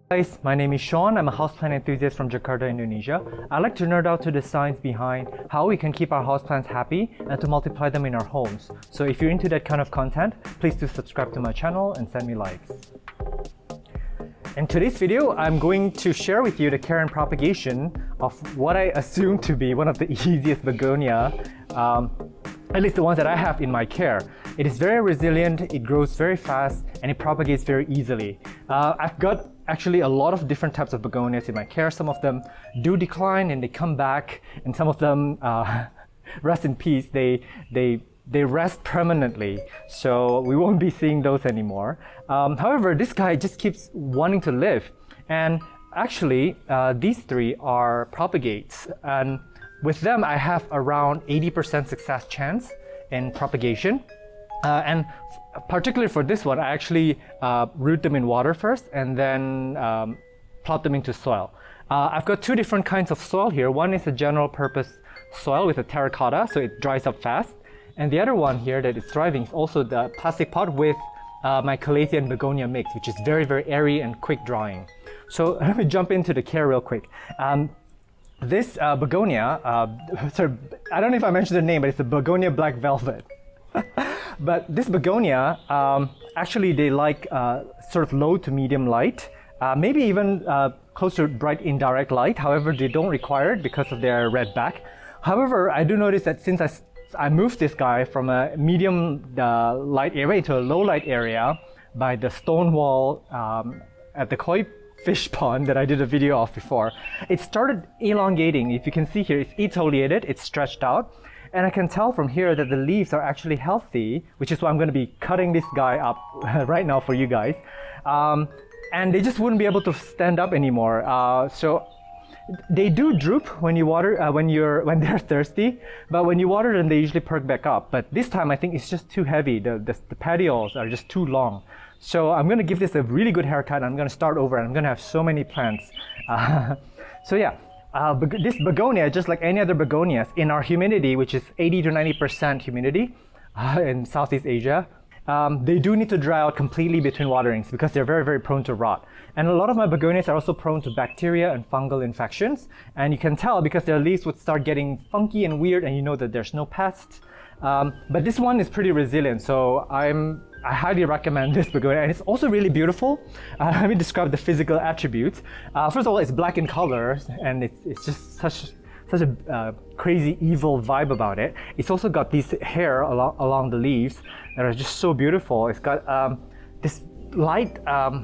Guys, my name is Sean. I'm a houseplant enthusiast from Jakarta, Indonesia. I like to nerd out to the science behind how we can keep our houseplants happy and to multiply them in our homes. So if you're into that kind of content, please do subscribe to my channel and send me likes. In today's video, I'm going to share with you the care and propagation of what I assume to be one of the easiest begonia, at least the ones that I have in my care. It is very resilient, it grows very fast, and it propagates very easily. I've got actually a lot of different types of begonias in my care. Some of them do decline and they come back, and some of them rest in peace. They rest permanently, so we won't be seeing those anymore. However, this guy just keeps wanting to live, and actually these three are propagates, and with them I have around 80% success chance in propagation. And particularly for this one, I actually root them in water first and then plot them into soil. I've got two different kinds of soil here. One is a general purpose soil with a terracotta, so it dries up fast. And the other one here that is thriving is also the plastic pot with my Calathea and begonia mix, which is very, very airy and quick drying. So let me jump into the care real quick. This begonia, sorry, I don't know if I mentioned the name, but it's the Begonia Black Velvet. But this begonia, actually they like sort of low to medium light, maybe even close to bright indirect light. However, they don't require it because of their red back. However, I do notice that since I moved this guy from a medium light area into a low light area by the stone wall at the koi fish pond that I did a video of before, it started elongating. If you can see here, it's etoliated, it's stretched out. And I can tell from here that the leaves are actually healthy, which is why I'm going to be cutting this guy up right now for you guys. And they just wouldn't be able to stand up anymore. So they do droop when you water, when they're thirsty, but when you water them, they usually perk back up. But this time, I think it's just too heavy. The petioles are just too long. So I'm going to give this a really good haircut. I'm going to start over, and I'm going to have so many plants. So yeah. This begonia, just like any other begonias, in our humidity, which is 80 to 90% humidity in Southeast Asia, they do need to dry out completely between waterings because they're very, very prone to rot. And a lot of my begonias are also prone to bacteria and fungal infections. And you can tell because their leaves would start getting funky and weird, and you know that there's no pests. But this one is pretty resilient, so I highly recommend this begonia, and it's also really beautiful. Let me describe the physical attributes. First of all, it's black in color, and it's just such a crazy evil vibe about it. It's also got these hair along the leaves that are just so beautiful. It's got this light,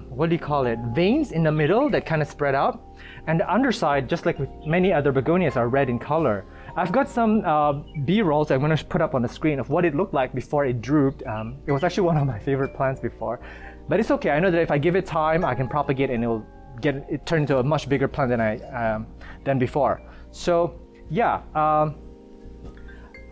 what do you call it, veins in the middle that kind of spread out, and the underside, just like with many other begonias, are red in color. I've got some B-rolls I'm going to put up on the screen of what it looked like before it drooped. It was actually one of my favorite plants before, but it's okay. I know that if I give it time, I can propagate and it turn into a much bigger plant than before. So yeah, I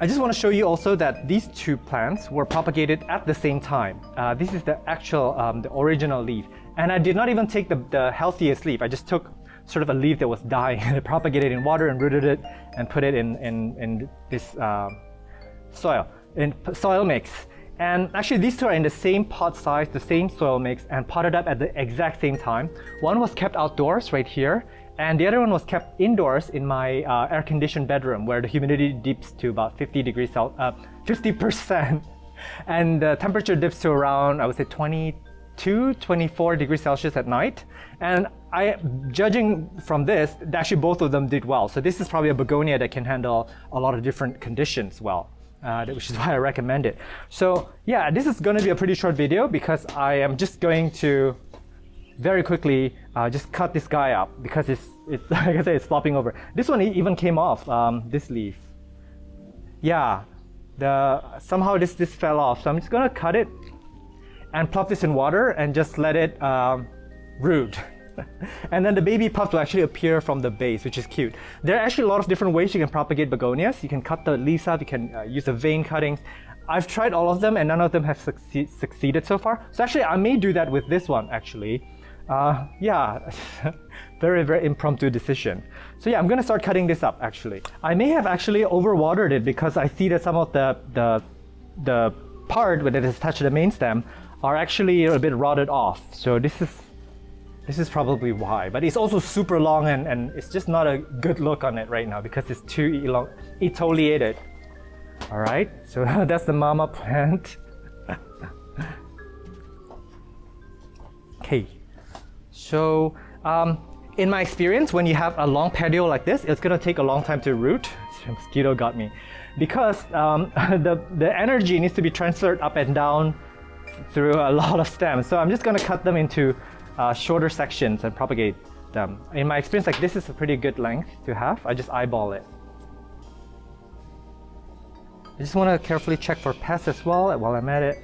just want to show you also that these two plants were propagated at the same time. This is the actual, the original leaf, and I did not even take the healthiest leaf. I just took sort of a leaf that was dying and I propagated in water and rooted it and put it in this soil mix. And actually these two are in the same pot size, the same soil mix, and potted up at the exact same time. One was kept outdoors right here, and the other one was kept indoors in my air-conditioned bedroom where the humidity dips to about 50%, and the temperature dips to around, I would say, 24 degrees Celsius at night. And judging from this, actually both of them did well. So this is probably a begonia that can handle a lot of different conditions well, which is why I recommend it. So yeah, this is going to be a pretty short video because I am just going to very quickly just cut this guy up because it's like I said, it's flopping over. This one even came off, this leaf. Yeah, somehow this fell off. So I'm just going to cut it and plop this in water and just let it root. And then the baby pups will actually appear from the base, which is cute. There are actually a lot of different ways you can propagate begonias. You can cut the leaves out, you can use the vein cuttings. I've tried all of them and none of them have succeeded so far. So actually I may do that with this one actually. Yeah, very, very impromptu decision. So yeah, I'm gonna start cutting this up actually. I may have actually overwatered it because I see that some of the part that is attached to the main stem are actually a bit rotted off. So this is This is probably why, but it's also super long and it's just not a good look on it right now because it's too etoliated. All right, so that's the mama plant. Okay, so in my experience, when you have a long patio like this, it's gonna take a long time to root. The mosquito got me. Because the energy needs to be transferred up and down through a lot of stems. So I'm just gonna cut them into shorter sections and propagate them. In my experience, like this is a pretty good length to have. I just eyeball it. I just wanna carefully check for pests as well while I'm at it.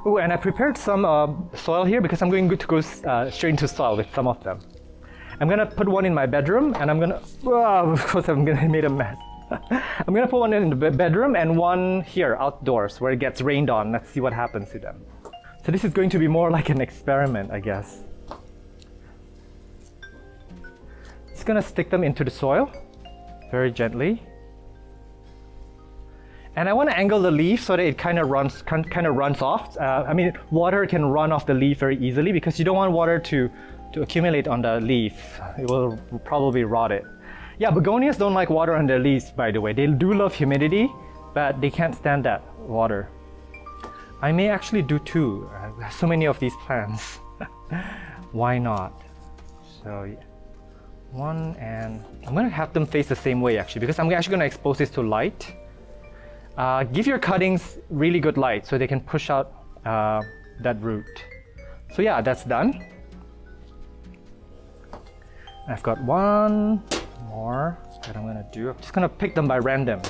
Oh, and I prepared some soil here because I'm going to go straight into soil with some of them. I'm gonna put one in my bedroom, and I'm gonna, of course I'm gonna make a mess. I'm gonna put one in the bedroom and one here outdoors where it gets rained on. Let's see what happens to them. So this is going to be more like an experiment, I guess. Just gonna stick them into the soil very gently. And I want to angle the leaf so that it kind of runs off. I mean, water can run off the leaf very easily because you don't want water to accumulate on the leaf. It will probably rot it. Yeah, begonias don't like water on their leaves, by the way. They do love humidity, but they can't stand that water. I may actually do two. So many of these plants. Why not? So yeah. One, and I'm going to have them face the same way actually because I'm actually going to expose this to light. Give your cuttings really good light so they can push out that root. So yeah, that's done. I've got one more that I'm gonna do. I'm just gonna pick them by random.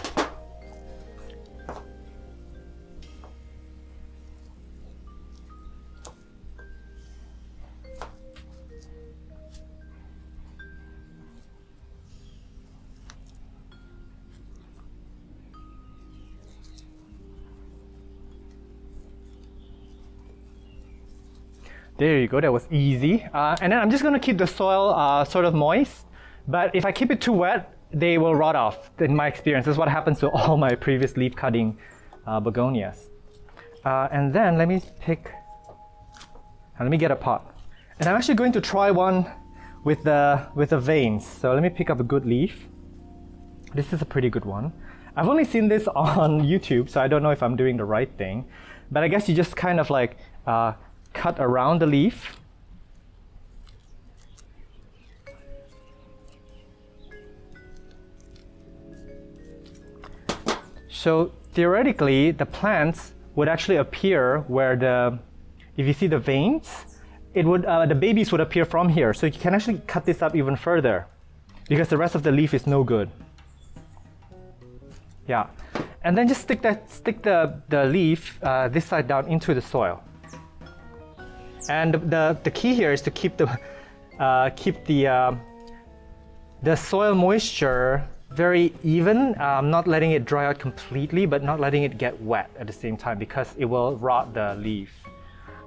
There you go, that was easy. And then I'm just gonna keep the soil sort of moist, but if I keep it too wet, they will rot off, in my experience. This is what happens to all my previous leaf cutting begonias. And then let me get a pot. And I'm actually going to try one with the veins. So let me pick up a good leaf. This is a pretty good one. I've only seen this on YouTube, so I don't know if I'm doing the right thing. But I guess you just kind of like cut around the leaf. So theoretically, the plants would actually appear where if you see the veins, it would the babies would appear from here. So you can actually cut this up even further because the rest of the leaf is no good. Yeah, and then just stick the leaf this side down into the soil. And the key here is to keep the soil moisture very even, not letting it dry out completely, but not letting it get wet at the same time because it will rot the leaf.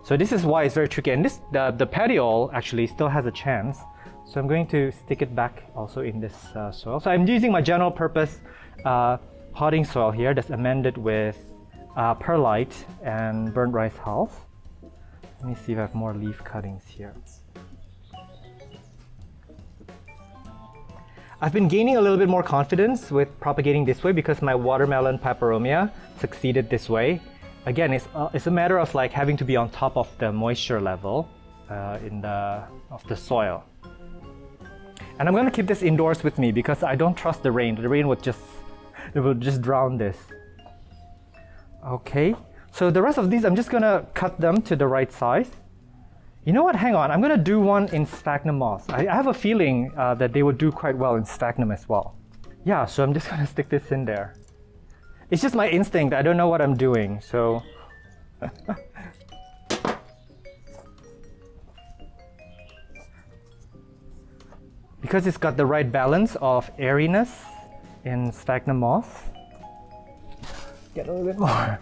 So this is why it's very tricky. And the petiole actually still has a chance. So I'm going to stick it back also in this soil. So I'm using my general purpose potting soil here that's amended with perlite and burnt rice hulls. Let me see if I have more leaf cuttings here. I've been gaining a little bit more confidence with propagating this way because my watermelon peperomia succeeded this way. Again, it's a matter of like having to be on top of the moisture level of the soil. And I'm going to keep this indoors with me because I don't trust the rain. The rain would just drown this. Okay. So the rest of these, I'm just gonna cut them to the right size. You know what, hang on, I'm gonna do one in sphagnum moss. I have a feeling that they would do quite well in sphagnum as well. Yeah, so I'm just gonna stick this in there. It's just my instinct, I don't know what I'm doing, so. Because it's got the right balance of airiness in sphagnum moss. Get a little bit more.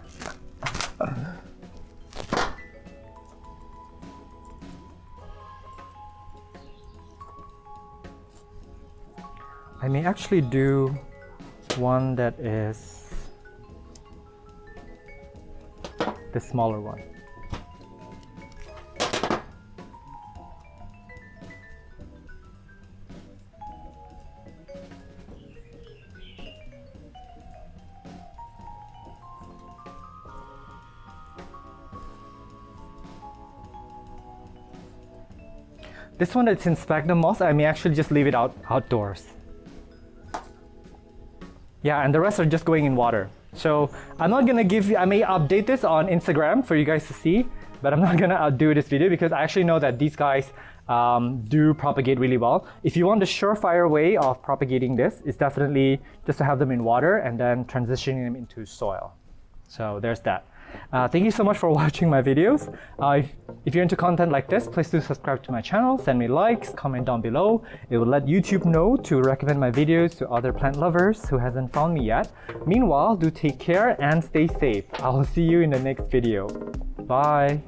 I may actually do one that is the smaller one. This one that's in sphagnum moss, I may actually just leave it outdoors. Yeah, and the rest are just going in water. So I'm not gonna give you, I may update this on Instagram for you guys to see, but I'm not gonna do this video because I actually know that these guys do propagate really well. If you want the surefire way of propagating this, it's definitely just to have them in water and then transitioning them into soil. So there's that. Thank you so much for watching my videos. If you're into content like this, please do subscribe to my channel, send me likes, comment down below. It will let YouTube know to recommend my videos to other plant lovers who hasn't found me yet. Meanwhile, do take care and stay safe. I will see you in the next video. Bye.